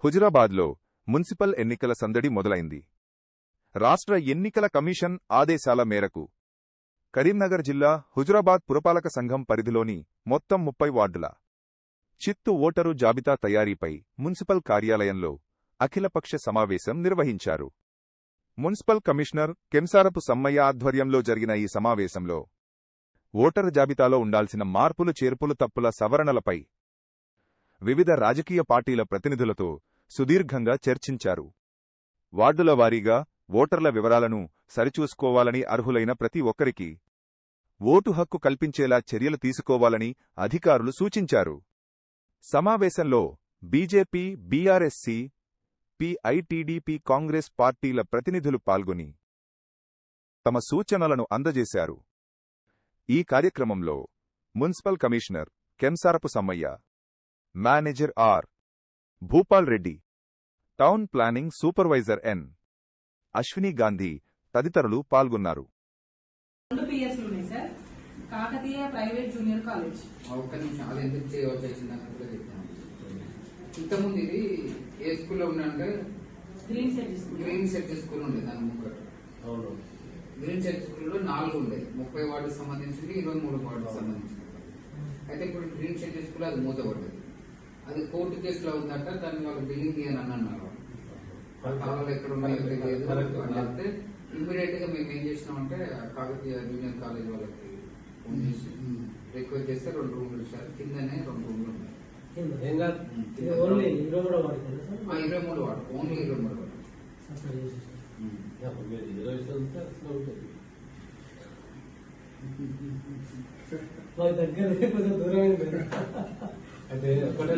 హుజురాబాద్లో municipal ఎన్నికల సందడి మొదలైంది. రాష్ట్ర ఎన్నికల కమిషన్ ఆదేశాల మేరకు కరీంనగర్ జిల్లా హుజురాబాద్ పురపాలక సంఘం పరిధిలోని మొత్తం 30 వార్డుల చిత్తు ఓటరు జాబితా తయారీపై మున్సిపల్ కార్యాలయంలో అఖిలపక్ష సమావేశం నిర్వహించారు. మున్సిపల్ కమిషనర్ కెంసారపు సమ్మయ్య ఆధ్వర్యంలో జరిగిన ఈ సమావేశంలో ఓటరు జాబితాలో ఉండాల్సిన మార్పులు చేర్పులు తప్పుల సవరణలపై వివిధ రాజకీయ పార్టీల ప్రతినిధులతో సుదీర్ఘంగా చర్చించారు. వార్డుల వారీగా ఓటర్ల వివరాలను సరిచూసుకోవాలని, అర్హులైన ప్రతి ఒక్కరికి ఓటు హక్కు కల్పించేలా చర్యలు తీసుకోవాలని అధికారులు సూచించారు. సమావేశంలో బీజేపీ, బీఆర్ఎస్సీ, పీఐటీడీపీ, కాంగ్రెస్ పార్టీల ప్రతినిధులు పాల్గొని తమ సూచనలను అందజేశారు. ఈ కార్యక్రమంలో municipal commissioner Kemsarapu Sammaiah, manager R. Bhupal Reddy, town planning supervisor N. Ashwini Gandhi తదితరులు పాల్గొన్నారు. కాకతీయ ప్రైవేట్ జూనియర్ కాలేజ్ ఇంతకుముందు ఇది ఏ స్కూల్లో ఉన్నాయంటే గ్రీన్ సెట్ స్కూల్ ఉండేది. దాని ముక్కటి గ్రీన్ సెట్ స్కూల్లో 4 ఉండేది. 30 వార్డుకు సంబంధించింది, 23 వార్డుకు సంబంధించింది. అయితే ఇప్పుడు గ్రీన్ సెట్ స్కూల్ అది మూతపడ్డది. అది కోర్టు కేసులో ఉందంట. దాన్ని వాళ్ళు బిల్డింగ్ అని అన్నారు. కావాలి ఎక్కడ ఉన్నాయంటే ఇమీడియట్ గా మేము ఏం చేసినామంటే కాకతీయ జూనియర్ కాలేజ్ వాళ్ళకి ఫోన్ చేసి రిక్వెస్ట్ చేస్తే 2 రూమ్లు ఇచ్చారు. కిందనే 2 రూమ్లు ఉన్నాయి. 23 వార్డు, ఓన్లీ 23 వార్డు. దగ్గర కొంచెం దూరం అయితే ఒకటే